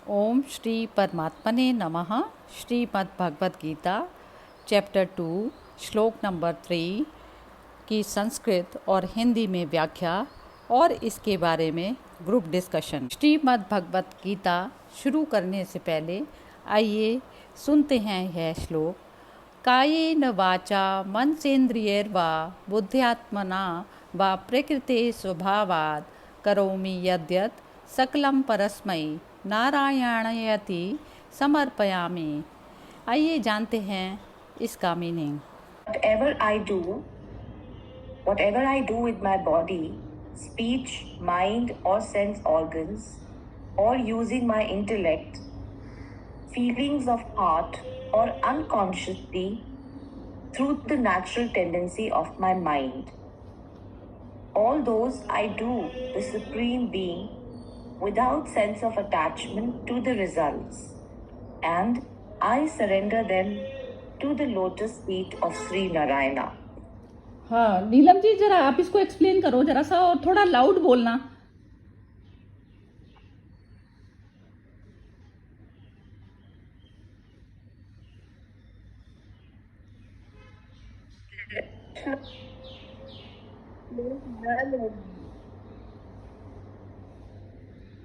ओम श्री परमात्मने नमः। श्रीमद् भगवद गीता चैप्टर 2 श्लोक नंबर 3 की संस्कृत और हिंदी में व्याख्या और इसके बारे में ग्रुप डिस्कशन। श्रीमद् भगवद गीता शुरू करने से पहले आइए सुनते हैं यह श्लोक। कायेन वाचा मनसेन्द्रियैर्वा बुद्ध्यात्मना वा प्रकृते स्वभावात् करोमि यद्यत् सकलं परस्मै नारायणायति समर्पयामि। आइए जानते हैं इसका meaning. Whatever I do with my body, speech, mind, or sense organs, or using my intellect, feelings of heart, or unconsciously through the natural tendency of my mind, all those I do the Supreme Being without sense of attachment to the results, and I surrender them to the lotus feet of Sri Narayana. हाँ नीलम जी, जरा आप इसको explain करो जरा सा, और थोड़ा loud बोलना।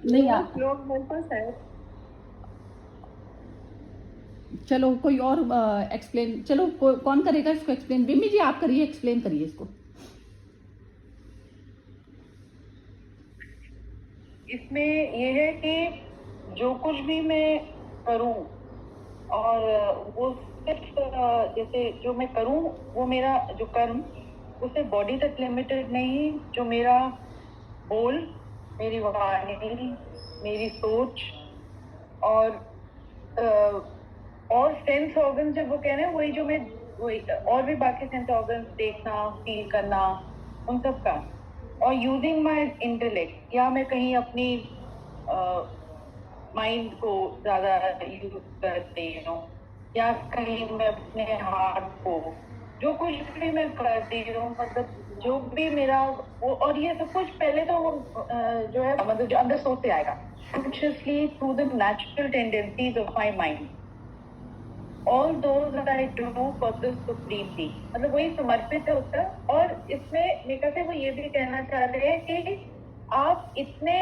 नहीं लोग मेरे पास है। चलो कोई और एक्सप्लेन, चलो कौन करेगा इसको एक्सप्लेन? बिम्मी जी आप करिए, एक्सप्लेन करिए इसको। इसमें ये है कि जो कुछ भी मैं करूं और वो सिर्फ जैसे जो मैं करूं वो मेरा जो कर्म उसे बॉडी तक लिमिटेड नहीं, जो मेरा बोल, मेरी वाणी, मेरी सोच और सेंस ऑर्गन जब वो कह रहे हैं वही जो मैं वही और भी बाकी सेंस ऑर्गन देखना, फील करना, उन सब का, और यूजिंग माई इंटेलेक्ट, या मैं कहीं अपनी माइंड को ज़्यादा यूज करती हूँ, या कहीं मैं अपने हार्ट को, जो कुछ भी मैं करती हूँ, मतलब जो भी मेरा वो, और ये सब कुछ पहले तो वो जो है मतलब जो अंदर सोच से आएगा, consciously through the natural tendencies of my mind, all those that I do for the supreme being, मतलब वही समर्पित है उसका। और इसमें मेरा से वो ये भी कहना चाह रहे हैं कि आप इतने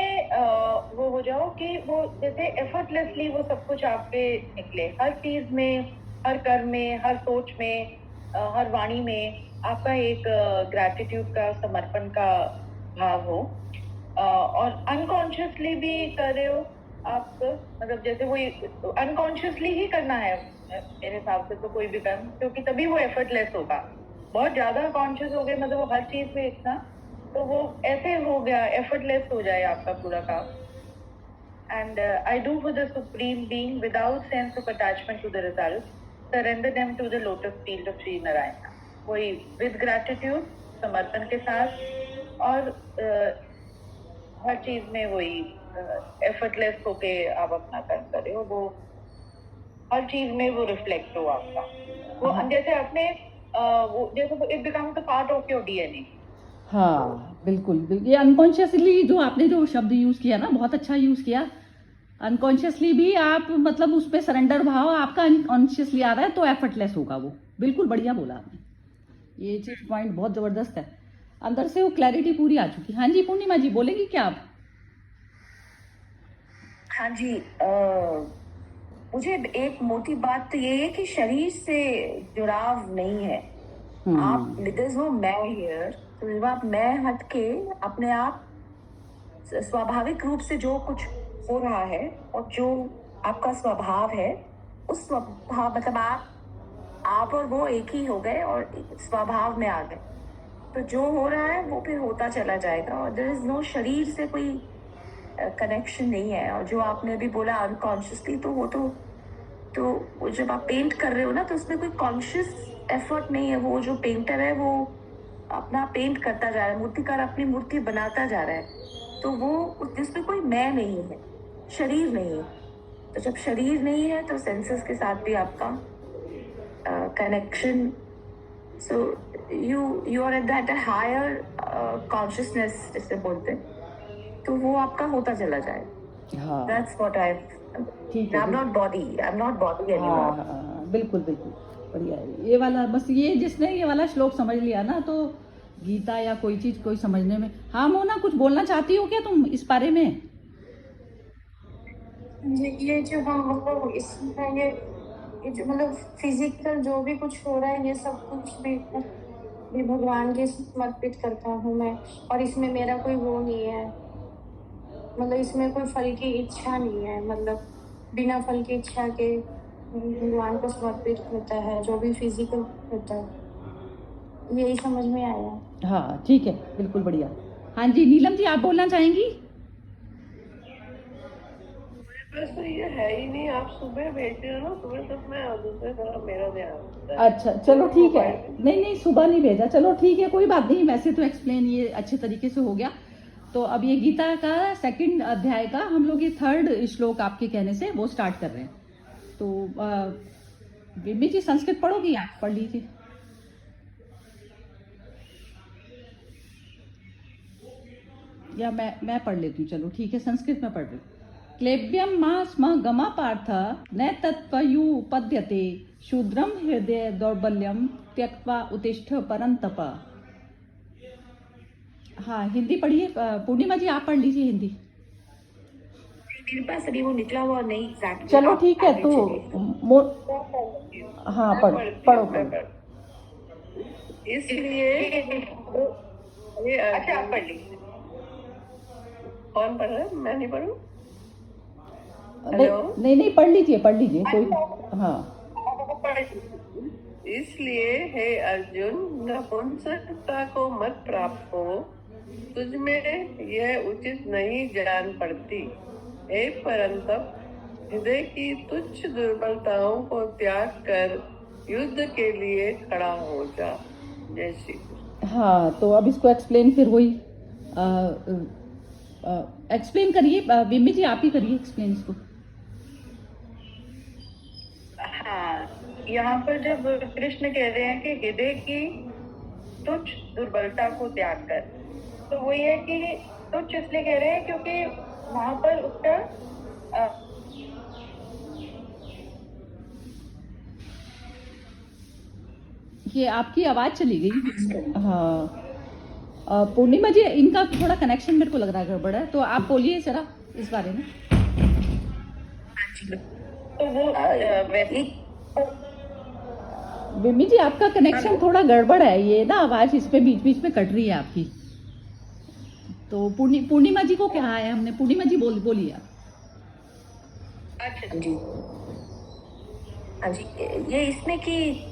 वो हो जाओ कि वो जैसे एफर्टलेसली वो सब कुछ आप पे निकले, हर चीज में, हर कर्म में, हर सोच में, हर वाणी में आपका एक ग्रैटिट्यूड का, समर्पण का भाव हो, और अनकॉन्शियसली भी कर रहे हो आप, मतलब जैसे वो अनकॉन्शियसली ही करना है मेरे हिसाब से तो कोई भी काम, क्योंकि तभी वो एफर्टलेस होगा। बहुत ज्यादा कॉन्शियस हो गए, मतलब वो हर चीज में इतना, तो वो ऐसे हो गया, एफर्टलेस हो जाए आपका पूरा काम। And I do for the supreme being without sense of attachment to the result, surrender them to the lotus feet of Shri Narayan, वही विद ग्रैटिट्यूड, समर्पण के साथ, और हर चीज में वही एफर्टलेस होके आप अपना काम कर रहे हो, वो हर चीज में वो रिफ्लेक्ट हो आपका, वो जैसे अपने वो जैसे it becomes a part of your DNA. हाँ बिल्कुल बिल्कुल, ये अनकॉन्शियसली जो आपने जो शब्द यूज किया ना, बहुत अच्छा यूज किया। अनकॉन्शियसली भी आप मतलब उस पर सरेंडर भाव आपका अनकॉन्शियसली आ रहा है तो एफर्टलेस होगा वो। बिल्कुल बढ़िया बोला आपने, ये चीज पॉइंट बहुत जबरदस्त है, अंदर से वो क्लैरिटी पूरी आ चुकी। हाँ जी पूर्णिमा जी बोलेंगी क्या आप? हाँ जी, मुझे एक मोटी बात तो ये है कि शरीर से जुड़ाव नहीं है। आप देयर इज नो मैं हियर, तो जब आप मैं हट के अपने आप स्वाभाविक रूप से जो कुछ हो रहा है और जो आपका स्वभाव है, उस स्वभाव मतलब आप और वो एक ही हो गए और स्वभाव में आ गए, तो जो हो रहा है वो फिर होता चला जाएगा, और देयर इज नो शरीर से कोई कनेक्शन नहीं है। और जो आपने अभी बोला अनकॉन्शियसली, तो वो तो जब आप पेंट कर रहे हो ना, तो उसमें कोई कॉन्शियस एफर्ट नहीं है, वो जो पेंटर है वो अपना पेंट करता जा रहा है, मूर्तिकार अपनी मूर्ति बनाता जा रहा है, तो वो जिसमें कोई मैं नहीं है, शरीर नहीं है। तो जब शरीर नहीं है तो सेंसेस के साथ भी आपका connection, so you are at that higher consciousness जिसे बोलते हैं, तो वो आपका होता चला जाए। दैट्स व्हाट आई ठीक है। I'm not body. I'm not body हाँ anymore. हाँ, बिल्कुल बिल्कुल बढ़िया है ये वाला। बस ये जिसने ये वाला श्लोक समझ लिया ना, तो गीता या कोई चीज कोई समझने में। हाँ मोना, कुछ बोलना चाहती हो क्या तुम इस बारे में? ये जो हम मतलब इसमें ये जो मतलब फिजिकल जो भी कुछ हो रहा है, ये सब कुछ भी भगवान के समर्पित करता हूँ मैं। और इसमें मेरा कोई वो नहीं है, मतलब इसमें कोई फल की इच्छा नहीं है, मतलब बिना फल की इच्छा के भगवान को समर्पित होता है जो भी फिजिकल होता है। यही समझ में आया। हाँ ठीक है, बिल्कुल बढ़िया। हाँ जी नीलम जी, आप बोलना चाहेंगी? बस तो ये है ही नहीं, आप सुबह भेजते हो ना, सुबह तक मैं दूसरे तरफ मेरा ध्यान होता है। अच्छा चलो ठीक है। नहीं नहीं, सुबह नहीं भेजा, चलो ठीक है, कोई बात नहीं। वैसे तो एक्सप्लेन ये अच्छे तरीके से हो गया। तो अब ये गीता का सेकंड अध्याय का हम लोग ये थर्ड श्लोक आपके कहने से वो स्टार्ट कर रहे हैं। तो बिम्बी जी संस्कृत पढ़ोगी? आप पढ़ लीजिए। या मैं पढ़ लेती हूँ, चलो ठीक है, संस्कृत में पढ़ रही हूँ। क्लेब्यम मा स्म गमा पार्थ न तत्त्वयुपद्यते शूद्रम हृदय दौर्बल्यम त्यक्त्वा उत्तिष्ठ परंतप। हाँ हिंदी पढ़िए। पूर्णिमा जी आप पढ़ लीजिए हिंदी। मेरे पास अभी वो निकला हुआ नहीं एग्जैक्ट। चलो ठीक है, तो हाँ पढ़ो। इसलिए ये अच्छा आप पढ़ लीजिए। कौन पढ़ रहा है? मैं नहीं पढ़ूं? नहीं पढ़ लीजिए कोई। हाँ इसलिए हे अर्जुन, नपुंसकता को मत प्राप्त हो, तुझ में यह उचित नहीं जान पड़ती। हे परंतप, हृदय की तुच्छ दुर्बलताओं को त्याग कर युद्ध के लिए खड़ा हो जा। जय श्री कृष्ण। हाँ तो अब इसको एक्सप्लेन फिर वही एक्सप्लेन करिए। बिम्बी जी आप ही करिए एक्सप्लेन इसको। हाँ, यहाँ पर जब कृष्ण कह रहे हैं कि हृदय की तुच्छ दुर्बलता को त्याग कर, तो वो ये है कि तुच्छ इसलिए कह रहे हैं क्योंकि वहां पर उसका ये आपकी आवाज चली गई। हाँ पूर्णिमा जी, इनका थोड़ा कनेक्शन मेरे को लग रहा है गड़बड़ है, तो आप बोलिए जरा इस बारे में। तो वो वैसे बिम्बी जी आपका कनेक्शन थोड़ा गड़बड़ है, ये ना आवाज इस पे बीच बीच में कट रही है आपकी। तो पूर्णिमा जी को क्या है, हमने पूर्णिमा जी बोलिए आप। अच्छा जी, हाँ जी, ये इसमें कि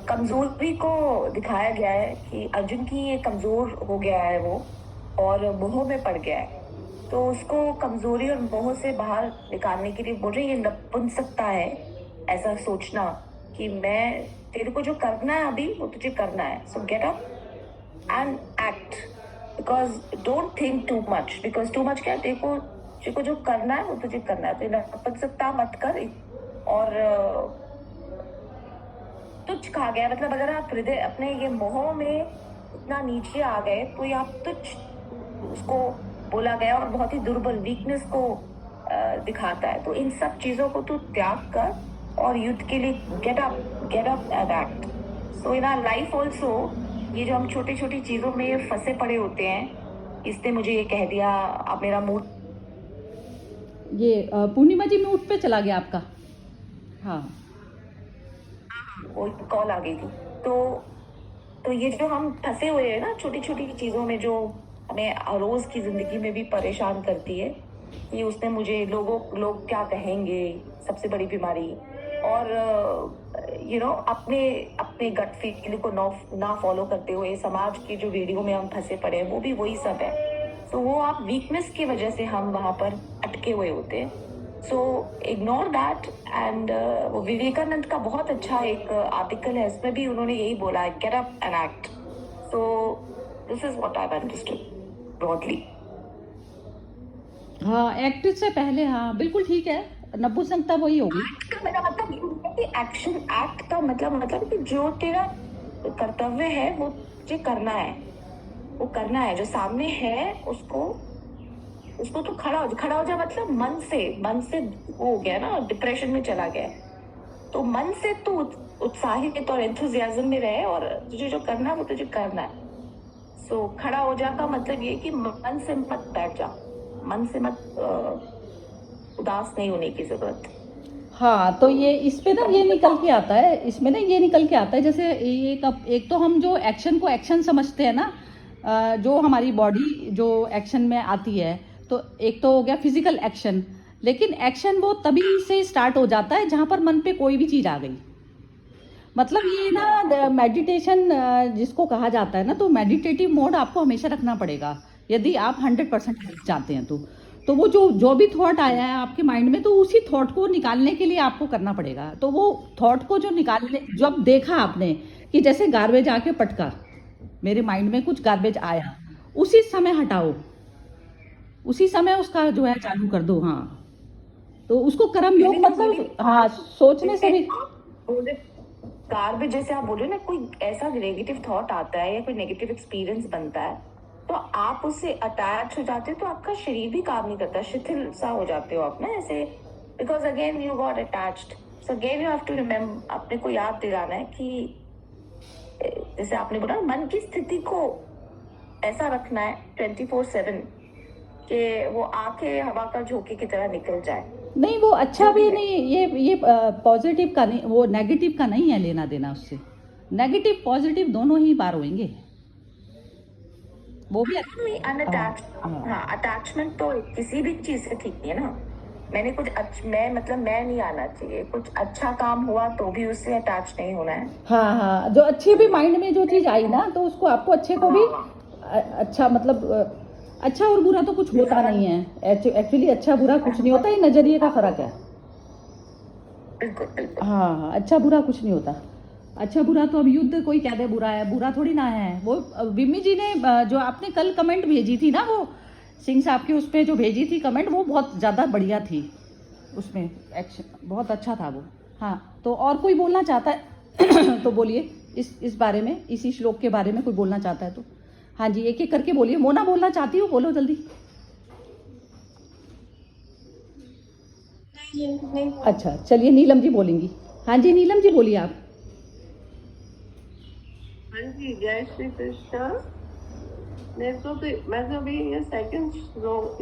कमजोरी को दिखाया गया है कि अर्जुन की ये कमजोर हो गया है वो, और मोह में पड़ गया है। तो उसको कमजोरी और मोह से बाहर निकालने के लिए बोल रहे हैं, ये नपुंसकता है ऐसा सोचना कि मैं तेरे को जो करना है अभी वो तुझे करना है। सो gate up and act, because don't think too much, because too much क्या, तेरे को जो करना है वो तुझे करना है। तो नपुंसकता मत कर। और तुच्छ कहा गया, मतलब अगर आप हृदय अपने ये मोह में इतना नीचे आ गए तो ये आप तुच्छ उसको बोला गया, और बहुत ही दुर्बल वीकनेस को दिखाता है। तो इन सब चीजों को तू त्याग कर और युद्ध के लिए get up and act. So in our life also, ये जो हम छोटी छोटी चीजों में फंसे पड़े होते हैं, इसने मुझे ये कह दिया, अब मेरा मूड। ये पूर्णिमा जी म्यूट पे चला गया आपका। हाँ वो कॉल आ गई थी। तो ये जो हम फंसे हुए हैं ना छोटी छोटी चीजों में, जो हमें रोज की जिंदगी में भी परेशान करती है, कि उसने मुझे लोग क्या कहेंगे, सबसे बड़ी बीमारी। और अपने गट फील को ना फॉलो करते हुए समाज की जो वीडियो में हम फंसे पड़े हैं, वो भी वही सब है। तो वो आप वीकनेस की वजह से हम वहां पर अटके हुए होते हैं। So ignore that. एंड वो विवेकानंद का बहुत अच्छा एक आर्टिकल है, इसमें भी उन्होंने यही बोला है, gate up and act. So this is what I understood broadly. हाँ एक्ट से पहले, हाँ बिल्कुल ठीक है, नपुंसकता वही होगी। एक्ट का मेरा मतलब एक्शन, एक्ट का मतलब कि जो तेरा कर्तव्य है वो तुझे करना है, वो करना है। जो सामने है उसको उसको तो खड़ा हो जा मतलब मन से वो हो गया ना, डिप्रेशन में चला गया है। तो मन से तू उत्साहित और एंथुजियाज्म में रहे और तुझे जो करना है वो तुझे करना है। सो खड़ा हो जा का मतलब ये कि मन से मत बैठ जा, मन से मत उदास नहीं होने की जरूरत। हाँ, तो ये इस पे ना ये निकल के आता है, इसमें ना ये निकल के आता है, जैसे एक तो हम जो एक्शन को एक्शन समझते हैं ना, जो हमारी बॉडी जो एक्शन में आती है, तो एक तो हो गया फिजिकल एक्शन, लेकिन एक्शन वो तभी से स्टार्ट हो जाता है जहाँ पर मन पे कोई भी चीज़ आ गई। मतलब ये ना मेडिटेशन जिसको कहा जाता है ना, तो मेडिटेटिव मोड आपको हमेशा रखना पड़ेगा यदि आप 100% चाहते हैं तो वो जो भी थॉट आया है आपके माइंड में, तो उसी थॉट को निकालने के लिए आपको करना पड़ेगा। तो वो थॉट को जो निकालने, जब देखा आपने कि जैसे गार्बेज आके पटका, मेरे माइंड में कुछ गार्बेज आया, उसी समय हटाओ, उसी समय उसका जो है चालू कर दो। हाँ, तो उसको कर्म योग मतलब, हाँ, सोचने से भी। गार्बेज जैसे आप बोल रहे हो ना, कोई ऐसा नेगेटिव थॉट आता है या कोई नेगेटिव एक्सपीरियंस बनता है, तो आप उससे अटैच हो जाते हो, तो आपका शरीर भी काम नहीं करता, शिथिल सा हो जाते हो आप ना ऐसे, because again you got attached. So again you have to remember, अपने को याद दिलाना है कि जैसे आपने बोला मन की स्थिति को ऐसा रखना है 24/7 कि वो आके हवा का झोंके की तरह निकल जाए। नहीं, वो अच्छा भी नहीं, ये पॉजिटिव का नहीं, वो नेगेटिव का नहीं है लेना देना उससे। नेगेटिव पॉजिटिव दोनों ही बार होंगे, वो भी अटैचमेंट तो किसी भी चीज से ठीक नहीं है ना। मैंने कुछ मैं नहीं आना चाहिए, कुछ अच्छा काम हुआ तो भी उससे अटैच नहीं होना है। हाँ हाँ, जो अच्छे भी माइंड में जो चीज आई ना, तो उसको आपको अच्छे को भी अच्छा, मतलब अच्छा और बुरा तो कुछ होता नहीं है एक्चुअली, अच्छा बुरा कुछ नहीं होता, ये नजरिए का फर्क है। हाँ हाँ, अच्छा बुरा कुछ नहीं होता। अच्छा बुरा तो अब युद्ध कोई कह दे बुरा है, बुरा थोड़ी ना है वो। विम्मी जी ने जो आपने कल कमेंट भेजी थी ना, वो सिंह साहब की उस पर जो भेजी थी कमेंट, वो बहुत ज़्यादा बढ़िया थी, उसमें एक्शन बहुत अच्छा था वो। हाँ, तो और कोई बोलना चाहता है तो बोलिए इस बारे में, इसी श्लोक के बारे में कोई बोलना चाहता है तो। हाँ जी, एक एक करके बोलिए। मोना बोलना चाहती हो, बोलो जल्दी। नहीं। अच्छा, चलिए नीलम जी बोलेंगी। हाँ जी, नीलम जी बोलिए आप। हाँ जी, जय श्री कृष्ण। मैं तो अभी ये सेकंड श्लोक,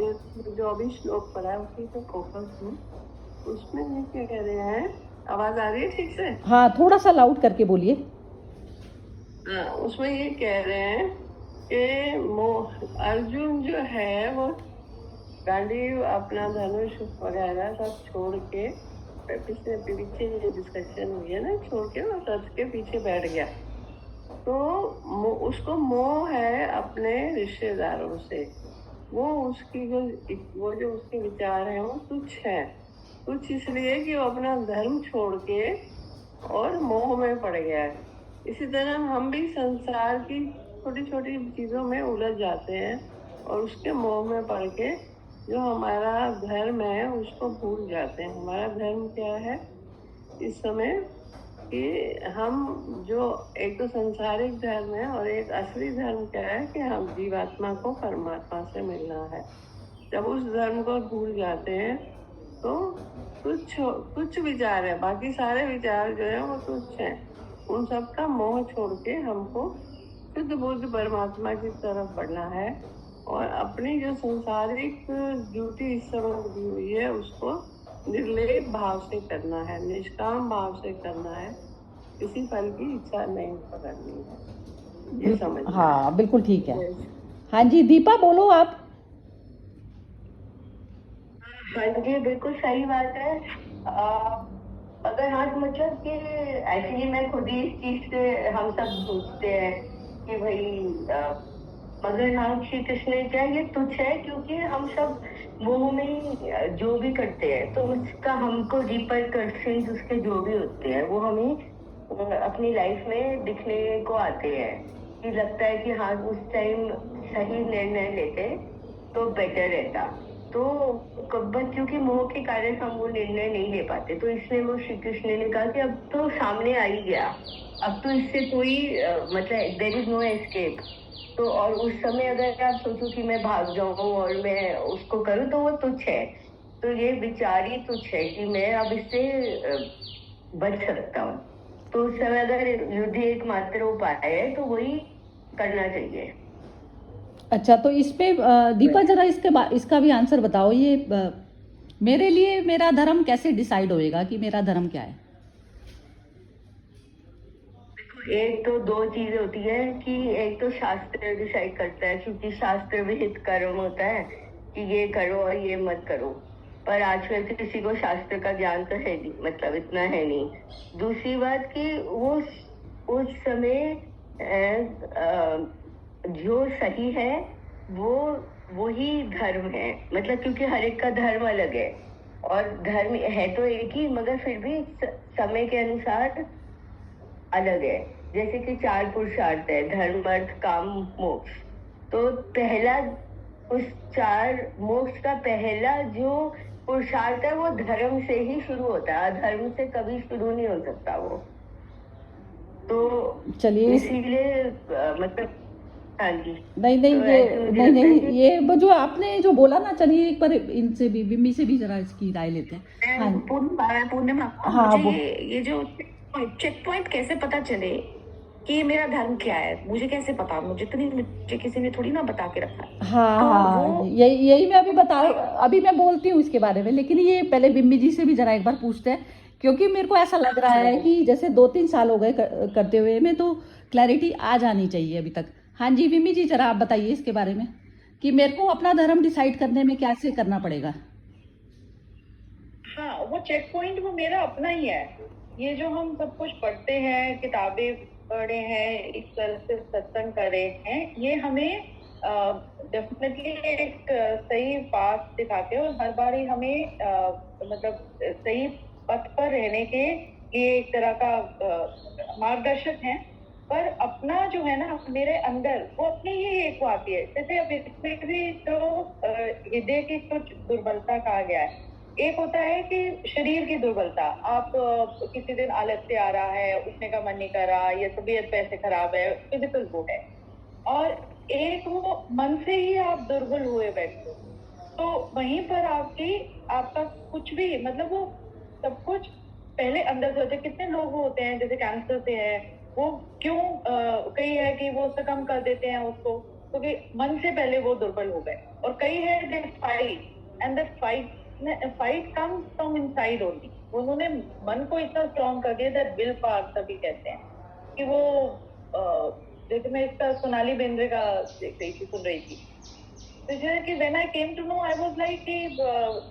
जो अभी श्लोक पढ़ा है उसी पे फोकस हूँ। उसमें ये क्या कह रहे हैं, आवाज आ रही है ठीक से? हाँ, थोड़ा सा लाउड करके बोलिए। हाँ, उसमें ये कह रहे हैं कि अर्जुन जो है वो गांडीव, अपना धनुष वगैरह सब छोड़ के, पीछे जो डिस्कशन हुई है ना, छोड़ के वो रथ के पीछे बैठ गया। तो उसको मोह है अपने रिश्तेदारों से, वो उसकी जो उसके विचार है वो तुच्छ है, तुच्छ इसलिए कि वो अपना धर्म छोड़ के और मोह में पड़ गया है। इसी तरह हम भी संसार की छोटी छोटी चीजों में उलझ जाते हैं और उसके मोह में पड़ के जो हमारा धर्म है उसको भूल जाते हैं। हमारा धर्म क्या है इस समय, कि हम जो एक तो सांसारिक धर्म है और एक असली धर्म क्या है कि हम जीवात्मा को परमात्मा से मिलना है। जब उस धर्म को भूल जाते हैं तो कुछ विचार है, बाकी सारे विचार जो है वो तुच्छ हैं। उन सब का मोह छोड़ के हमको शुद्ध बुद्ध परमात्मा की तरफ बढ़ना है और अपनी जो सांसारिक ड्यूटी इस समय दी हुई है उसको निर्लेप भाव से करना है, निष्काम भाव से करना है, किसी फल की इच्छा नहीं करनी है, ये समझ। हाँ, बिल्कुल ठीक है। हाँ जी, दीपा बोलो आप। हाँ जी, बिल्कुल सही बात है। अगर हाँ, मतलब कि एक्चुअली मैं खुद ही इस चीज से, हम सब सोचते हैं कि भाई मगर हाँ, श्री कृष्ण ने क्या ये तुच्छ है, क्योंकि हम सब मोह में ही जो भी करते हैं तो उसका हमको रिपरकशंस उसके जो भी होते हैं वो हमें अपनी लाइफ में दिखने को आते हैं, कि लगता है कि हाँ उस टाइम सही निर्णय लेते तो बेटर रहता। तो बस क्योंकि मोह के कारण हम वो निर्णय नहीं ले पाते, तो इसलिए वो श्री कृष्ण ने कहा कि अब तो सामने आ ही गया, अब तो इससे कोई मतलब देयर इज नो एस्केप। तो और उस समय अगर आप सोचो कि मैं भाग जाऊं और मैं उसको करूं तो वो तुच्छ है। तो ये विचार ही तुच्छ है कि मैं अब इससे बच सकता हूँ। तो उस समय अगर युद्ध एकमात्र उपाय है तो वही करना चाहिए। अच्छा, तो इस पे दीपा जरा इसका भी आंसर बताओ। ये मेरे लिए मेरा धर्म कैसे डिसाइड होएगा कि मेरा धर्म क्या है? एक तो दो चीज होती है कि एक तो शास्त्र डिसाइड करता है, क्योंकि शास्त्र विहित कर्म होता है कि ये करो और ये मत करो। पर आजकल किसी को शास्त्र का ज्ञान तो है नहीं, मतलब इतना है नहीं। दूसरी बात कि वो उस समय जो सही है वो वही धर्म है, मतलब क्योंकि हर एक का धर्म अलग है और धर्म है तो एक ही, मगर फिर भी समय के अनुसार अलग है। जैसे कि 4 पुरुषार्थ है, धर्म अर्थ काम मोक्ष। तो पहला उस 4 मोक्ष का पहला जो पुरुषार्थ है वो धर्म से ही शुरू होता है, धर्म से कभी शुरू नहीं हो सकता वो। तो चलिए इसीलिए मतलब हाँ जी। नहीं नहीं तो ये ऐसे मुझे नहीं लगता है नहीं कि ये वो जो आपने जो बोला ना, चलिए एक बार इनसे भी बिम्मी से भी जरा इसकी राय लेते हैं। हाँ पूर्णिमा, हाँ मुझे वो ये जो चेक पॉइंट कैसे पता चले कि ये मेरा धर्म क्या है? मुझे कैसे पता? मुझे किसी ने थोड़ी ना बता के रखा है। हाँ तो हाँ वो यही मैं अभी मैं बोलती हूँ इसके बारे में, लेकिन ये पहले बिम्मी जी से भी जरा एक बार पूछते हैं, क्योंकि मेरे को ऐसा लग रहा है कि जैसे 2-3 साल हो गए करते हुए में, तो क्लैरिटी आ जानी चाहिए अभी तक। हाँ जी बिम्मी जी, जरा आप बताइए इसके बारे में कि मेरे को अपना धर्म डिसाइड करने में कैसे करना पड़ेगा। हाँ, वो चेक पॉइंट वो मेरा अपना ही है। ये जो हम सब कुछ पढ़ते हैं, किताबें पढ़े हैं, इस तरह से सत्संग करे हैं, ये हमें डेफिनेटली एक सही पाथ दिखाते हैं और हर बार ही हमें मतलब सही पथ पर रहने के लिए एक तरह का मार्गदर्शक है। पर अपना जो है ना मेरे अंदर, वो अपनी ही एक आती है। जैसे अब इसमें भी जो हृदय की कुछ दुर्बलता कहा गया है, एक होता है कि शरीर की दुर्बलता, आप किसी दिन आलस्य आ रहा है, उठने का मन नहीं कर रहा, या तबीयत पैसे खराब है, फिजिकल वो है। और एक वो मन से ही आप दुर्बल हुए बैठे हो, तो वहीं पर आपका कुछ भी मतलब वो सब कुछ पहले अंदर से होते। कितने लोग होते हैं जैसे कैंसर से है, वो क्यों कई है कि वो सकम कर देते हैं उसको, क्योंकि मन से पहले वो दुर्बल हो गए। और कई है they fight and that fight comes from inside only. उन्होंने मन को इतना स्ट्रॉन्ग कर दिया, दैट विल पावर तभी कहते हैं कि वो जैसे मैं इसका सोनाली बेंद्रे का सुन रही थी, तो जैसे कि when I came to know, I was like कि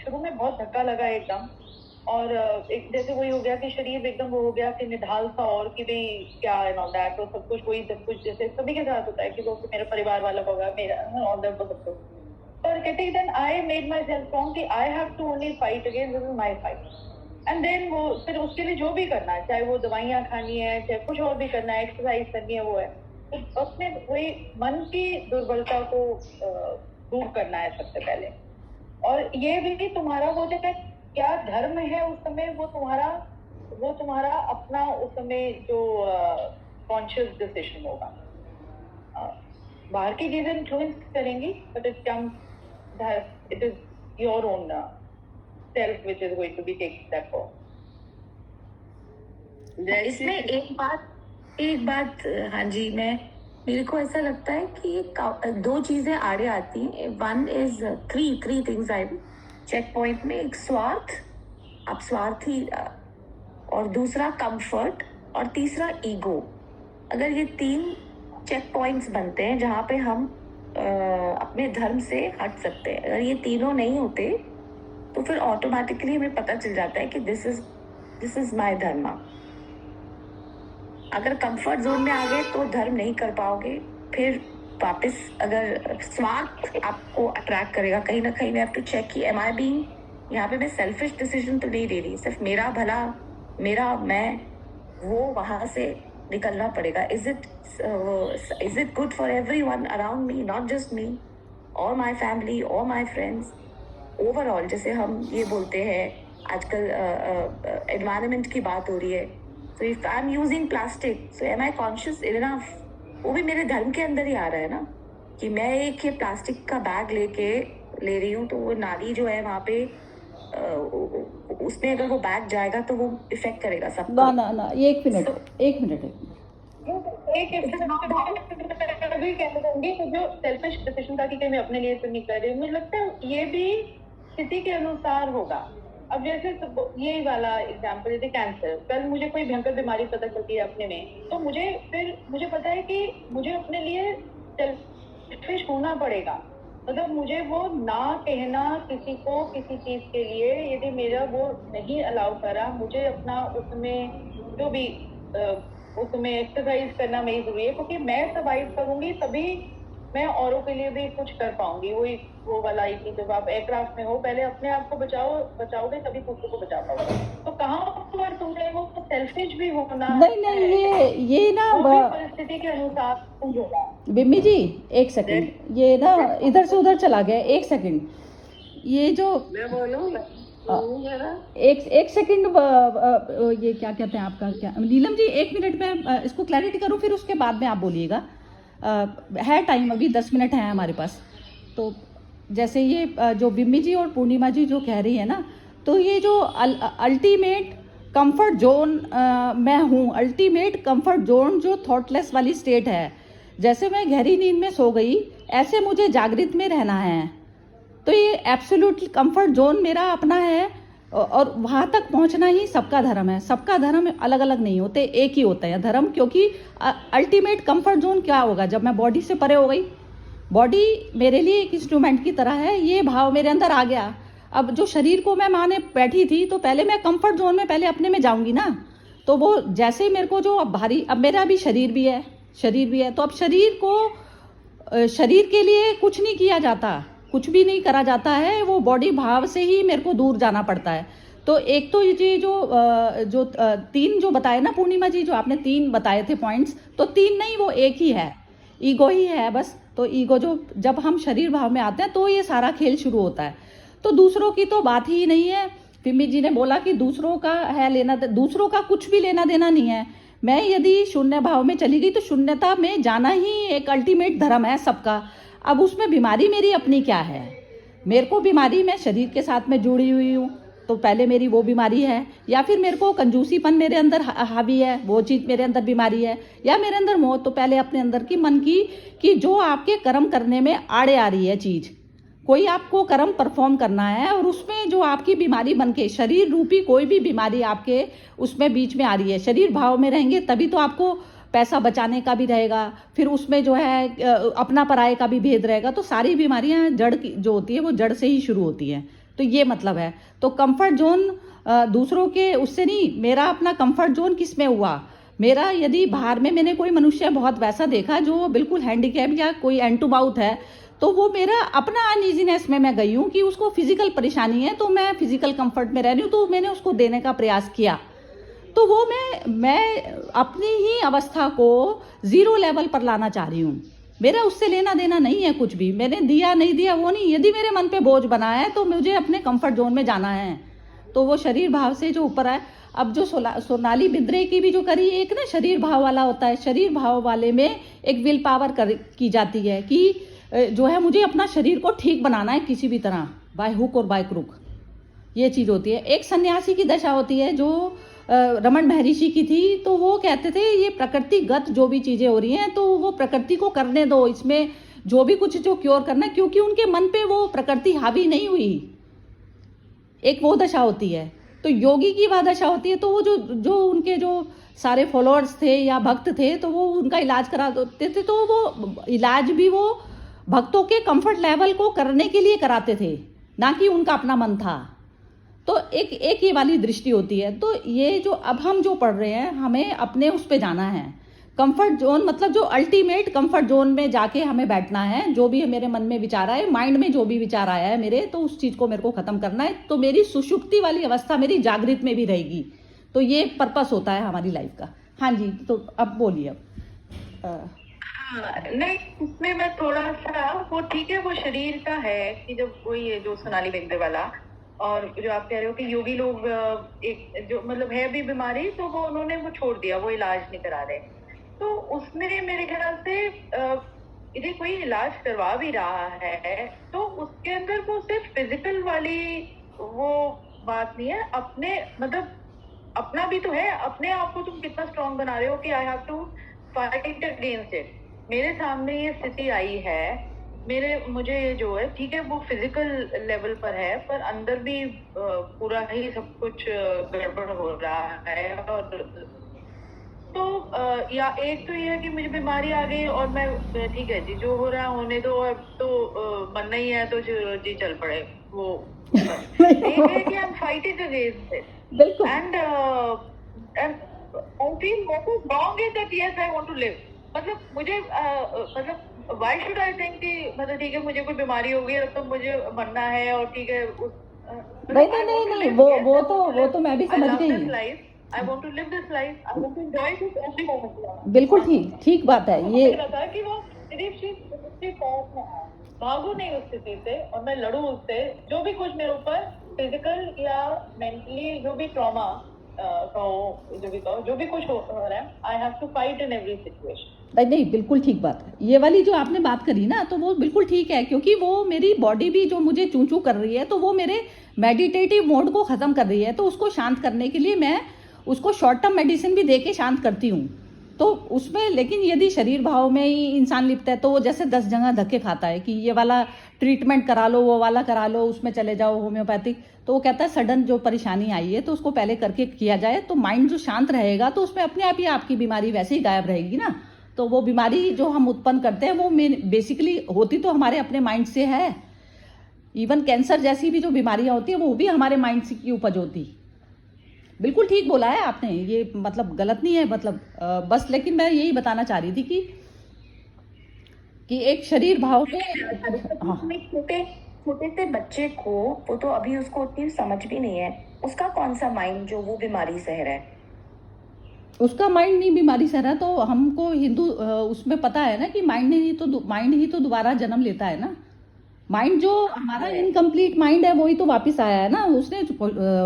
शुरू में बहुत धक्का लगा एकदम। और एक जैसे वही हो गया कि शरीर एकदम वो हो गया कि निढाल सा, और कि भाई क्या एंड ऑल दैट, तो सब कुछ वही सब कुछ जैसे सभी के साथ होता है कि वो मेरा परिवार वाला होगा, मेरा ऑल दैट सब कुछ। पर कहते then I made myself strong कि I have to only fight again, this is my fight. And then वो फिर उसके लिए जो भी करना है, चाहे वो दवाइयाँ खानी है, चाहे कुछ और भी करना है, एक्सरसाइज करनी है, वो है तो अपने वही मन की दुर्बलता को दूर करना है सबसे पहले। और ये भी तुम्हारा वो जगह क्या धर्म है उस समय, वो तुम्हारा अपना उस समय जो कॉन्शियस डिसीजन होगा। बाहर की चीजें इन्फ्लुएंस करेंगी, but it is your own self which is going to be taking that for. इसमें एक बात हाँ जी, मेरे को ऐसा लगता है कि 2 चीजें आड़े आती हैं। One is three things I check point में। एक स्वार्थ, आप स्वार्थी, और दूसरा कंफर्ट, और तीसरा ईगो। अगर ये 3 चेक पॉइंट्स बनते हैं जहाँ पे हम अपने धर्म से हट सकते हैं, अगर ये तीनों नहीं होते तो फिर ऑटोमेटिकली हमें पता चल जाता है कि दिस इज माय धर्म। अगर कंफर्ट जोन में आ गए तो धर्म नहीं कर पाओगे। फिर वापस अगर स्वार्थ आपको अट्रैक्ट करेगा कहीं ना कहीं, हैव टू चेक कि एम आई बीइंग, यहाँ पे मैं सेल्फिश डिसीजन तो नहीं ले रही, सिर्फ मेरा भला, मेरा मैं, वो वहां से निकलना पड़ेगा। Is it good for everyone around me, not just me और माय फैमिली और माय फ्रेंड्स, ओवरऑल। जैसे हम ये बोलते हैं आजकल एनवायरनमेंट की बात हो रही है, so if I'm using plastic, so am I conscious enough वो भी मेरे धर्म के अंदर ही आ रहा है ना, कि मैं एक ये प्लास्टिक का बैग ले रही हूँ, तो वो नाली जो है वहाँ पे उसमें अगर वो बैग जाएगा तो वो इफेक्ट करेगा सबको। ना ना ना, ये एक मिनट एक भी कहना चाहूंगी कि जो सेल्फिश डिसीजन था कि कहीं मैं अपने लिए तो नहीं कर रही हूँ, मुझे लगता है ये भी स्थिति के अनुसार होगा। अब जैसे यही वाला एग्जाम्पल, जैसे कैंसर, कल मुझे कोई भयंकर बीमारी पता चलती है अपने में, तो मुझे पता है कि मुझे अपने लिए सेल्फिश होना पड़ेगा। मतलब मुझे वो ना कहना किसी को किसी चीज के लिए, यदि मेरा वो नहीं अलाउ करा, मुझे अपना उसमें जो भी उसमें एक्सरसाइज करना मेरी जरूरी है, क्योंकि मैं सर्वाइव करूंगी तभी मैं औरों के लिए भी कुछ कर पाऊंगी। वो वाला ही कि जब आप एयरक्राफ्ट में हो, पहले अपने आप को बचाओगे तभी दूसरों को बचा पाओगे। तो कहाँ पर तुम्हें वो सेल्फिश भी होना नहीं, ये ना परिस्थिति के अनुसार होगा। बिम्मी जी एक सेकंड, ये ना इधर से उधर चला गया, एक सेकंड, ये जो मैं बोलूं एक सेकंड, ये क्या कहते हैं आपका, क्या नीलम जी, एक मिनट में इसको क्लैरिटी करूं, फिर उसके बाद में आप बोलिएगा। है टाइम, अभी 10 मिनट है हमारे पास। तो जैसे ये जो बिम्मी जी और पूर्णिमा जी जो कह रही है ना, तो ये जो अल्टीमेट कंफर्ट जोन मैं हूँ, अल्टीमेट कंफर्ट जोन जो थॉटलेस वाली स्टेट है, जैसे मैं गहरी नींद में सो गई ऐसे मुझे जागृत में रहना है। तो ये एब्सोल्यूट कंफर्ट जोन मेरा अपना है, और वहाँ तक पहुँचना ही सबका धर्म है। सबका धर्म अलग अलग नहीं होते, एक ही होता है धर्म, क्योंकि अल्टीमेट कंफर्ट जोन क्या होगा जब मैं बॉडी से परे हो गई। बॉडी मेरे लिए एक इंस्ट्रूमेंट की तरह है, ये भाव मेरे अंदर आ गया। अब जो शरीर को मैं माने बैठी थी, तो पहले मैं कंफर्ट जोन में पहले अपने में जाऊंगी ना, तो वो जैसे ही मेरे को जो अब भारी, अब मेरा भी शरीर भी है, तो अब शरीर के लिए कुछ नहीं किया जाता, कुछ भी नहीं करा जाता है, वो बॉडी भाव से ही मेरे को दूर जाना पड़ता है। तो एक तो ये जो तीन जो बताए ना पूर्णिमा जी, जो आपने 3 बताए थे पॉइंट्स, तो 3 नहीं, वो एक ही है, ईगो ही है बस। तो ईगो जो जब हम शरीर भाव में आते हैं तो ये सारा खेल शुरू होता है। तो दूसरों की तो बात ही नहीं है। पिम्मी जी ने बोला कि दूसरों का है लेना, दूसरों का कुछ भी लेना देना नहीं है। मैं यदि शून्य भाव में चली गई तो शून्यता में जाना ही एक अल्टीमेट धर्म है सबका। अब उसमें बीमारी मेरी अपनी क्या है? मेरे को बीमारी, मैं शरीर के साथ में जुड़ी हुई हूँ, तो पहले मेरी वो बीमारी है, या फिर मेरे को कंजूसीपन मेरे अंदर हावी है, वो चीज़ मेरे अंदर बीमारी है, या मेरे अंदर मोह, तो पहले अपने अंदर की मन की कि जो आपके कर्म करने में आड़े आ रही है चीज़, कोई आपको कर्म परफॉर्म करना है और उसमें जो आपकी बीमारी बन के, शरीर रूपी कोई भी बीमारी आपके उसमें बीच में आ रही है। शरीर भाव में रहेंगे तभी तो आपको पैसा बचाने का भी रहेगा, फिर उसमें जो है अपना पराये का भी भेद रहेगा। तो सारी बीमारियां जड़ की जो होती है वो जड़ से ही शुरू होती है। तो ये मतलब है। तो कंफर्ट जोन दूसरों के उससे नहीं, मेरा अपना कंफर्ट जोन किस में हुआ? मेरा यदि बाहर में मैंने कोई मनुष्य बहुत वैसा देखा जो बिल्कुल हैंडीकैप या कोई एंड टू माउथ है, तो वो मेरा अपना अनइजीनेस में मैं गई हूँ कि उसको फिजिकल परेशानी है, तो मैं फिजिकल कंफर्ट में रह रही हूँ, तो मैंने उसको देने का प्रयास किया। तो वो मैं अपनी ही अवस्था को 0 लेवल पर लाना चाह रही हूँ। मेरा उससे लेना देना नहीं है कुछ भी, मैंने दिया नहीं दिया वो नहीं। यदि मेरे मन पे बोझ बना है तो मुझे अपने कंफर्ट जोन में जाना है, तो वो शरीर भाव से जो ऊपर है। अब जो सोनाली बिद्रे की भी जो करी, एक ना शरीर भाव वाला होता है, शरीर भाव वाले में एक विल पावर की जाती है कि जो है मुझे अपना शरीर को ठीक बनाना है किसी भी तरह, बाय हुक और बाय क्रुक, ये चीज़ होती है। एक सन्यासी की दशा होती है जो रमन महर्षि की थी, तो वो कहते थे ये प्रकृतिगत जो भी चीज़ें हो रही हैं तो वो प्रकृति को करने दो, इसमें जो भी कुछ जो क्योर करना है, क्योंकि उनके मन पे वो प्रकृति हावी नहीं हुई। एक वो दशा होती है। तो योगी की वह दशा होती है, तो वो जो उनके जो सारे फॉलोअर्स थे या भक्त थे, तो वो उनका इलाज करा देते थे, तो वो इलाज भी वो भक्तों के कंफर्ट लेवल को करने के लिए कराते थे, ना कि उनका अपना मन था। तो एक ये वाली दृष्टि होती है। तो ये जो अब हम जो पढ़ रहे हैं, हमें अपने उस पे जाना है। कंफर्ट जोन मतलब जो अल्टीमेट कंफर्ट जोन में जाके हमें बैठना है। जो भी मेरे मन में विचार आए, माइंड में जो भी विचार आया है मेरे, तो उस चीज़ को मेरे को ख़त्म करना है। तो मेरी सुषुप्ति वाली अवस्था मेरी जागृत में भी रहेगी। तो ये पर्पस होता है हमारी लाइफ का। हाँ जी, तो अब बोलिए। अब नहीं, उसमें मैं थोड़ा सा, वो ठीक है, वो शरीर का है कि जब वो ये जो सोनाली बिंदे वाला, और जो आप कह रहे हो कि योगी लोग एक जो मतलब है भी बीमारी, तो वो उन्होंने वो छोड़ दिया, वो इलाज नहीं करा रहे। तो उसमें मेरे ख्याल से यदि कोई इलाज करवा भी रहा है तो उसके अंदर वो सिर्फ फिजिकल वाली वो बात नहीं है, अपने मतलब अपना भी तो है, अपने आप को तुम कितना स्ट्रांग बना रहे हो कि I have to fight against it. मेरे सामने ये स्थिति आई है, मुझे जो है ठीक है वो फिजिकल लेवल पर है, पर अंदर भी पूरा ही सब कुछ गड़बड़ हो रहा है। और तो या एक तो ये है कि मुझे बीमारी आ गई और मैं ठीक है जी जो हो रहा है होने दो, अब तो बनना ही है तो जी चल पड़े वो। एक है कि I am fighting against it बिल्कुल and I feel what is wrong is that yes I want to live. मतलब मुझे मतलब व्हाई शुड आई थिंक कि मतलब ठीक है मुझे कोई बीमारी हो गई है तो मुझे मरना है और ठीक है नहीं वो तो मैं भी समझ गई। I want to live this life. I want to enjoy this every moment. बिल्कुल ठीक बात है ये। मुझे लगा कि वो भागू नहीं उस स्थिति से और मैं लड़ूं उससे, जो भी कुछ मेरे ऊपर फिजिकल या मेंटली जो भी ट्रॉमा जो भी कुछ हो रहा है, I have to fight in every situation. नहीं बिल्कुल ठीक बात है ये वाली जो आपने बात करी ना, तो वो बिल्कुल ठीक है, क्योंकि वो मेरी बॉडी भी जो मुझे चू चू कर रही है तो वो मेरे मेडिटेटिव मोड को खत्म कर रही है। तो उसको शांत करने के लिए मैं उसको शॉर्ट टर्म मेडिसिन भी दे के शांत करती हूँ। तो उसमें लेकिन यदि शरीर भाव में ही इंसान लिप्त है तो वो जैसे 10 जगह धक्के खाता है कि ये वाला ट्रीटमेंट करा लो, वो वाला करा लो, उसमें चले जाओ होम्योपैथिक। तो वो कहता है सडन जो परेशानी आई है तो उसको पहले करके किया जाए तो माइंड जो शांत रहेगा तो उसमें अपने आप ही आपकी बीमारी वैसे ही गायब रहेगी ना। तो वो बीमारी जो हम उत्पन्न करते हैं वो बेसिकली होती तो हमारे अपने माइंड से है। इवन कैंसर जैसी भी जो बीमारियां होती है वो भी हमारे माइंड से की उपज होती। बिल्कुल ठीक बोला है आपने, ये मतलब गलत नहीं है, मतलब बस लेकिन मैं यही बताना चाह रही थी कि एक शरीर भाव में छोटे से बच्चे को, वो तो अभी उसको उतनी समझ भी नहीं है, उसका कौन सा माइंड जो वो बीमारी सह रहा है, उसका माइंड नहीं बीमारी सह रहा। तो हमको हिंदू उसमें पता है ना कि माइंड ही तो दोबारा जन्म लेता है ना। माइंड जो हमारा इनकम्प्लीट माइंड है वही तो वापस आया है ना, उसने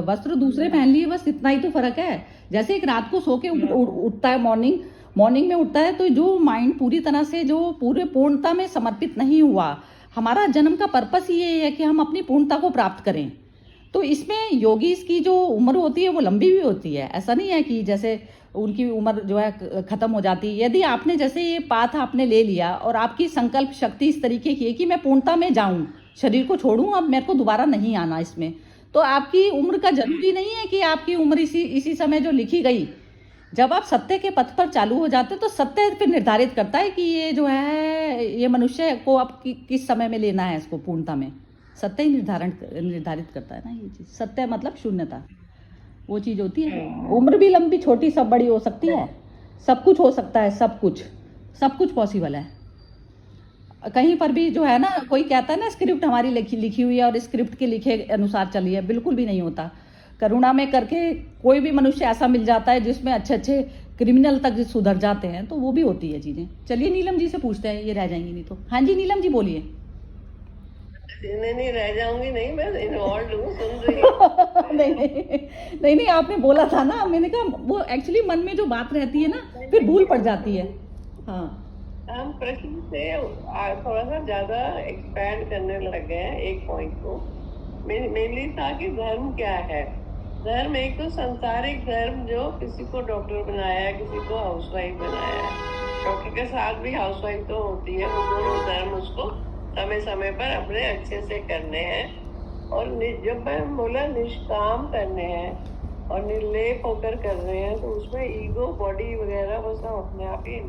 वस्त्र दूसरे पहन लिए, बस इतना ही तो फर्क है। जैसे एक रात को सो के उठता है, मॉर्निंग में उठता है, तो जो माइंड पूरी तरह से जो पूरे पूर्णता में समर्पित नहीं हुआ, हमारा जन्म का पर्पस ही ये है कि हम अपनी पूर्णता को प्राप्त करें। तो इसमें योगीज की जो उम्र होती है वो लंबी भी होती है, ऐसा नहीं है कि जैसे उनकी उम्र जो है खत्म हो जाती है। यदि आपने जैसे ये पाथ आपने ले लिया और आपकी संकल्प शक्ति इस तरीके की है कि मैं पूर्णता में जाऊं, शरीर को छोड़ूं, अब मेरे को दोबारा नहीं आना इसमें, तो आपकी उम्र का जरूरी नहीं है कि आपकी उम्र इसी समय जो लिखी गई। जब आप सत्य के पथ पर चालू हो जाते हैं तो सत्य फिर निर्धारित करता है कि ये जो है ये मनुष्य को अब किस समय में लेना है इसको पूर्णता में। सत्य ही निर्धारित करता है ना ये चीज। सत्य मतलब शून्यता, वो चीज होती है। उम्र भी लंबी छोटी सब बड़ी हो सकती है, सब कुछ हो सकता है, सब कुछ पॉसिबल है। कहीं पर भी जो है ना, कोई कहता है ना स्क्रिप्ट हमारी लिखी हुई है और स्क्रिप्ट के लिखे अनुसार चली है, बिल्कुल भी नहीं होता। करुणा में करके कोई भी मनुष्य ऐसा मिल जाता है जिसमें अच्छे क्रिमिनल तक सुधर जाते हैं, तो वो भी होती है चीजें। चलिए नीलम जी से पूछते हैं, ये रह जाएंगी नहीं तो। हाँ जी नीलम जी बोलिए। नहीं रह जाऊंगी, नहीं मैं इन्वॉल्व हूँ, सुन रही हूँ। नहीं आपने बोला था ना, मैंने कहा वो एक्चुअली मन में जो बात रहती है ना फिर भूल पड़ जाती है। हाँ हम प्रश्न से थोड़ा सा ज्यादा एक्सपैंड करने लग गए हैं एक पॉइंट को। मेनली था कि धर्म क्या है। धर्म एक तो सांसारिक धर्म जो किसी को डॉक्टर बनाया है, किसी को हाउसवाइफ बनाया है। डॉक्टर के साथ भी हाउसवाइफ तो होती है, वो दोनों धर्म उसको समय समय पर अपने अच्छे से करने हैं। और जब मैं बोला निष्काम करने हैं और निर्लेप होकर कर रहे हैं, तो उसमें ईगो बॉडी वगैरह वो सब अपने आप ही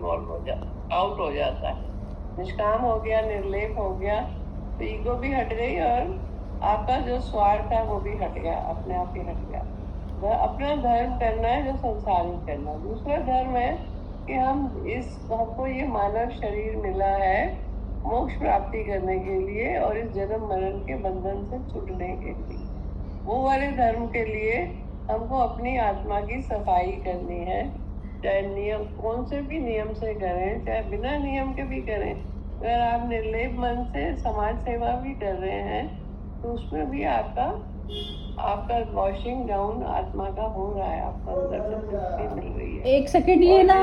आउट हो जाता है। निष्काम हो गया, निर्लेप हो गया, तो ईगो भी हट गई और आपका जो स्वार्थ है वो भी हट गया, अपने आप ही हट गया। अपना धर्म करना है जो संसारिक करना। दूसरा धर्म है कि हमको ये मानव शरीर मिला है मोक्ष प्राप्ति करने के लिए और इस जन्म मरण के बंधन से छूटने के लिए। वो वाले धर्म के लिए हमको अपनी आत्मा की सफाई करनी है, चाहे नियम कौन से भी नियम से करें, चाहे बिना नियम के भी करें। अगर आप निर्लेप मन से समाज सेवा भी कर रहे हैं तो उसमें भी आपका वॉशिंग डाउन आत्मा का हो रहा है, आपको अंदर से मुक्ति मिल रही है। एक सेकंड, ये ना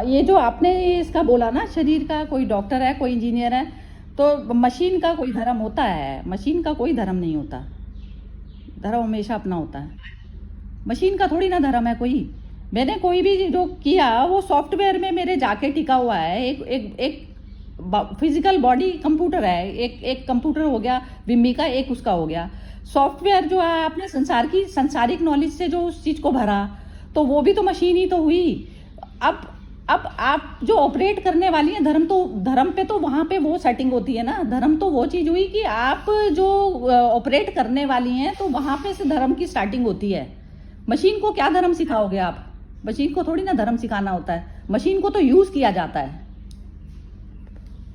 ये जो आपने इसका बोला ना, शरीर का कोई डॉक्टर है, कोई इंजीनियर है, तो मशीन का कोई धर्म होता है? मशीन का कोई धर्म नहीं होता, धर्म हमेशा अपना होता है। मशीन का थोड़ी ना धर्म है कोई। मैंने कोई भी जो किया वो सॉफ्टवेयर में मेरे जाके टिका हुआ है। एक फिजिकल बॉडी कंप्यूटर है, एक कंप्यूटर हो गया विम्मी का, एक उसका हो गया सॉफ्टवेयर। जो है आपने संसारिक नॉलेज से जो उस चीज़ को भरा, तो वो भी तो मशीन ही तो हुई। अब आप जो ऑपरेट करने वाली हैं, धर्म पे तो वहाँ पे वो सेटिंग होती है ना। धर्म तो वो चीज़ हुई कि आप जो ऑपरेट करने वाली हैं, तो वहाँ पे से धर्म की स्टार्टिंग होती है। मशीन को क्या धर्म सिखाओगे आप? मशीन को थोड़ी ना धर्म सिखाना होता है, मशीन को तो यूज़ किया जाता है,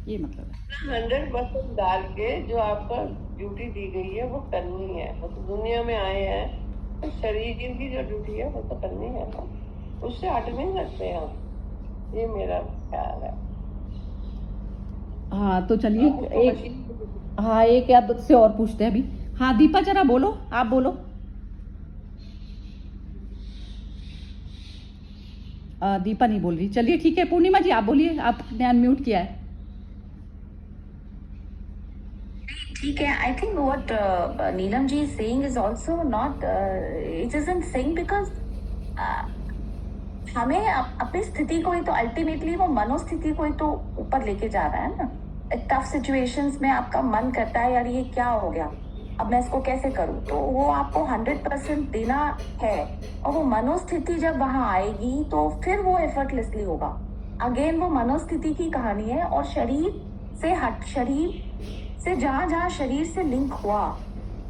ये मतलब है। 100% डाल के जो आपका ड्यूटी दी गई है वो करनी है। वो तो दुनिया में आए हैं तो शरीर की जो ड्यूटी है वो तो करनी है ना, उससे हट नहीं सकते हम। ये मेरा ख्याल है। हाँ तो चलिए हाँ एक या दो से और पूछते हैं अभी। हाँ दीपा जरा बोलो, आप बोलो। दीपा नहीं बोल रही, चलिए ठीक है। पूर्णिमा जी आप बोलिए, आपने अनम्यूट किया है। ठीक है, I think what Neelam ji is saying is also not, it isn't saying because हमें अपनी स्थिति को ही तो अल्टीमेटली वो मनोस्थिति को ही तो ऊपर लेके जा रहा है ना। टफ सिचुएशंस में आपका मन करता है यार ये क्या हो गया, अब मैं इसको कैसे करूं, तो वो आपको 100% देना है। और वो मनोस्थिति जब वहां आएगी तो फिर वो एफर्टलेसली होगा। अगेन वो मनोस्थिति की कहानी है। और शरीर से जहां शरीर से लिंक हुआ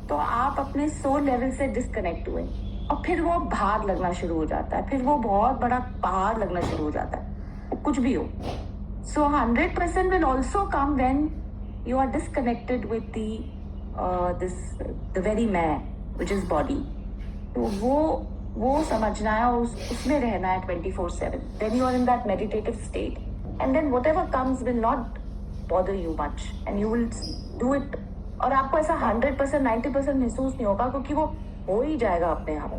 तो आप अपने सोल लेवल से डिस्कनेक्ट हुए और फिर वो भार लगना शुरू हो जाता है, फिर वो बहुत बड़ा पहाड़ लगना शुरू हो जाता है, कुछ भी हो। So 100% will also come when you are disconnected with the very main which is body. तो वो समझना है और उसमें रहना है 24/7। Then you are in that meditative state and then whatever comes will not bother you much and you will do it। और आपको ऐसा 100% 90% महसूस नहीं होगा क्योंकि वो हो ही जाएगा अपने आप।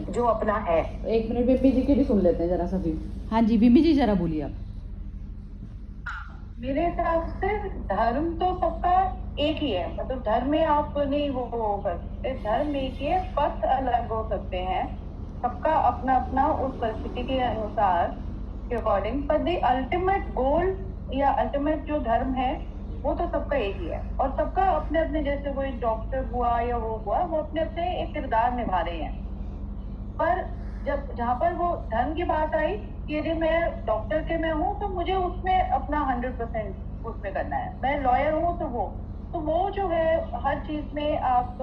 जो अपना है। एक मिनट बिम्मी जी की भी सुन लेते हैं जरा सा भी। हाँ जी बिम्मी जी जरा बोलिए आप। मेरे हिसाब से धर्म तो सबका एक ही है, मतलब धर्म में आप नहीं वो कर सकते, धर्म एक ही है, पथ अलग हो सकते हैं, सबका अपना अपना उस परिस्थिति के अनुसार के अकॉर्डिंग, पर द अल्टीमेट गोल या अल्टीमेट जो धर्म है वो तो सबका एक ही है। और सबका अपने अपने, जैसे कोई डॉक्टर हुआ या वो हुआ, वो अपने अपने एक किरदार निभा रहे हैं। पर जहाँ पर वो धर्म की बात आई कि यदि मैं डॉक्टर के में हूँ तो मुझे उसमें अपना 100% उसमें करना है, मैं लॉयर हूँ तो वो जो है हर चीज में आप,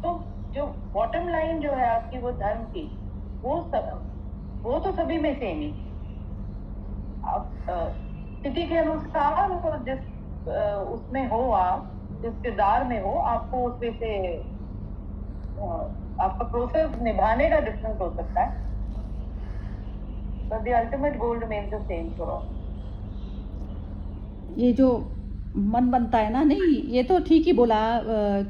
तो जो बॉटम लाइन जो है आपकी वो धर्म की, वो तो सभी में सेम ही। आप स्थिति के अनुसार जिस उसमें हो, आप जिस किरदार में हो, आपको उसमें से आपका प्रोसेस निभाने का डिफरेंस हो सकता है, but the ultimate goal remains the same for all। ये जो मन बनता है ना, नहीं ये तो ठीक ही बोला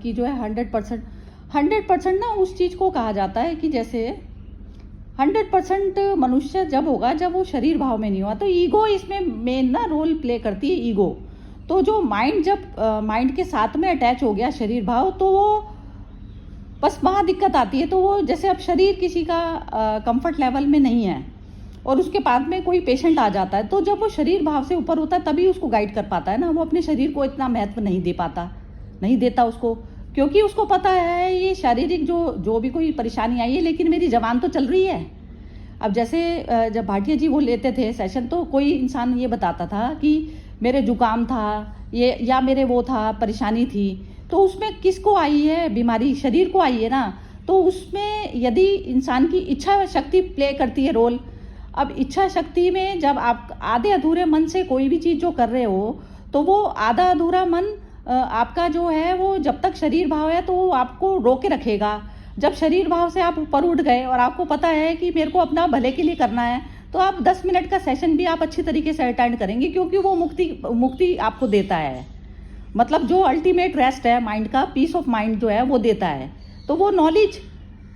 कि जो है 100% ना उस चीज़ को कहा जाता है कि जैसे 100% मनुष्य जब होगा जब वो शरीर भाव में नहीं हुआ। तो ईगो इसमें मेन ना रोल प्ले करती है, ईगो। तो जो माइंड जब माइंड के साथ में अटैच हो गया शरीर भाव, तो वो बस वहाँ दिक्कत आती है। तो वो जैसे अब शरीर किसी का कंफर्ट लेवल में नहीं है और उसके बाद में कोई पेशेंट आ जाता है, तो जब वो शरीर भाव से ऊपर होता है तभी उसको गाइड कर पाता है ना। वो अपने शरीर को इतना महत्व नहीं देता उसको, क्योंकि उसको पता है ये शारीरिक जो भी कोई परेशानी आई है, लेकिन मेरी जवान तो चल रही है। अब जैसे जब भाटिया जी वो लेते थे सेशन, तो कोई इंसान ये बताता था कि मेरे जुकाम था ये, या मेरे वो था परेशानी थी, तो उसमें किसको आई है बीमारी? शरीर को आई है ना। तो उसमें यदि इंसान की इच्छा शक्ति प्ले करती है रोल। अब इच्छा शक्ति में जब आप आधे अधूरे मन से कोई भी चीज़ जो कर रहे हो, तो वो आधा अधूरा मन आपका जो है वो जब तक शरीर भाव है तो वो आपको रोके रखेगा। जब शरीर भाव से आप ऊपर उठ गए और आपको पता है कि मेरे को अपना भले के लिए करना है, तो आप 10 मिनट का सेशन भी आप अच्छी तरीके से अटेंड करेंगे, क्योंकि वो मुक्ति आपको देता है। मतलब जो अल्टीमेट रेस्ट है माइंड का, पीस ऑफ माइंड जो है वो देता है। तो वो नॉलेज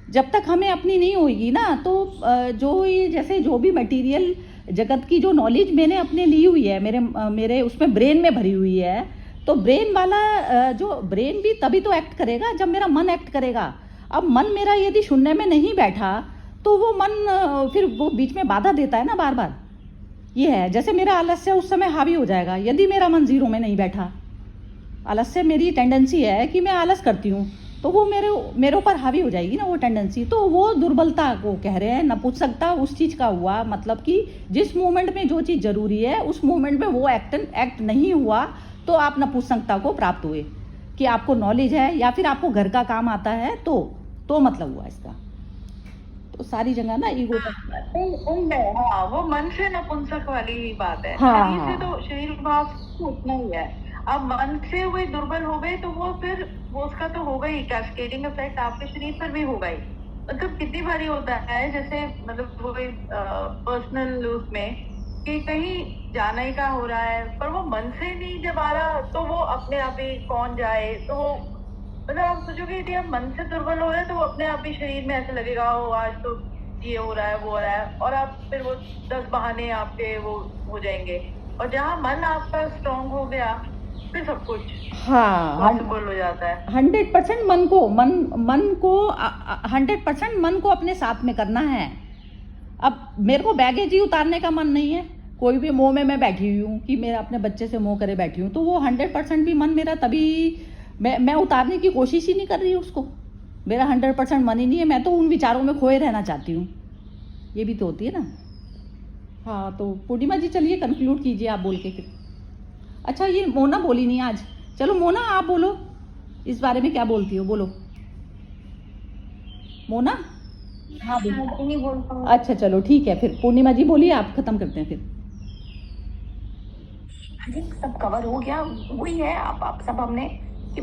जब तक हमें अपनी नहीं होगी ना, तो जो ये जैसे जो भी मटेरियल जगत की जो नॉलेज मैंने अपने ली हुई है, मेरे उसमें ब्रेन में भरी हुई है, तो ब्रेन वाला जो ब्रेन भी तभी तो एक्ट करेगा जब मेरा मन एक्ट करेगा। अब मन मेरा यदि शून्य में नहीं बैठा तो वो मन फिर वो बीच में बाधा देता है ना बार बार। ये है, जैसे मेरा आलस्य उस समय हावी हो जाएगा यदि मेरा मन जीरो में नहीं बैठा। आलस्य मेरी टेंडेंसी है कि मैं आलस करती हूँ, तो वो मेरे ऊपर हावी हो जाएगी ना वो टेंडेंसी, तो वो दुर्बलता को कह रहे हैं। नपुंसकता उस चीज़ का हुआ, मतलब कि जिस मोमेंट में जो चीज़ जरूरी है उस मोमेंट में वो एक्ट नहीं हुआ, तो आप नपुंसकता को प्राप्त हुए। कि आपको नॉलेज है या फिर आपको घर का काम आता है तो मतलब हुआ इसका। तो सारी जगह ना ईगो का हाँ, वो मन से नपुंसक वाली ही बात है। हाँ, शरीर से हाँ। तो शरीर भाव उतना ही है। अब मन से वही दुर्बल हो गए तो वो फिर वो उसका तो होगा ही, कैस्केडिंग इफेक्ट आपके शरीर पर भी होगा ही। मतलब कितनी बारी होता है, जैसे मतलब वो पर्सनल उसमें कि कहीं जाना ही का हो रहा है, पर वो मन से नहीं जब आ रहा तो वो अपने आप ही कौन जाए, तो वो मतलब आप सोचोगे यदि आप मन से दुर्बल हो रहे हैं तो वो अपने आप ही शरीर में ऐसा लगेगा ओ आज तो ये हो रहा है वो हो रहा है, और आप फिर वो 10 बहाने आपके वो हो जाएंगे। और जहाँ मन आपका स्ट्रांग हो गया फिर सब कुछ हाँ पॉसिबल हो जाता है। 100% मन को 100% मन को अपने साथ में करना है। अब मेरे को बैगेज ही उतारने का मन नहीं है, कोई भी मोह में मैं बैठी हुई हूँ कि मेरा अपने बच्चे से मोह करे बैठी हूँ, तो वो 100% भी मन मेरा तभी मैं उतारने की कोशिश ही नहीं कर रही हूँ उसको। मेरा 100% मन ही नहीं है, मैं तो उन विचारों में खोए रहना चाहती हूँ। ये भी तो होती है ना। हाँ, तो पूर्णिमा जी चलिए कंक्लूड कीजिए आप बोल के फिर। अच्छा, ये मोना बोली नहीं आज, चलो मोना आप बोलो, इस बारे में क्या बोलती हो, बोलो मोना। हाँ बोलो। नहीं बोल पाऊँ। अच्छा चलो ठीक है, फिर पूर्णिमा जी बोलिए, आप खत्म करते हैं फिर। आई थिंक सब कवर हो गया। वही है, आप सब हमने कि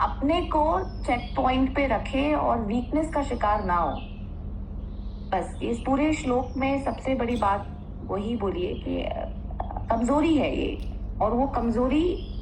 अपने को चेक पॉइंट पे रखे और वीकनेस का शिकार ना हो। बस इस पूरे श्लोक में सबसे बड़ी बात वही बोलिए कि कमजोरी है ये, और वो कमजोरी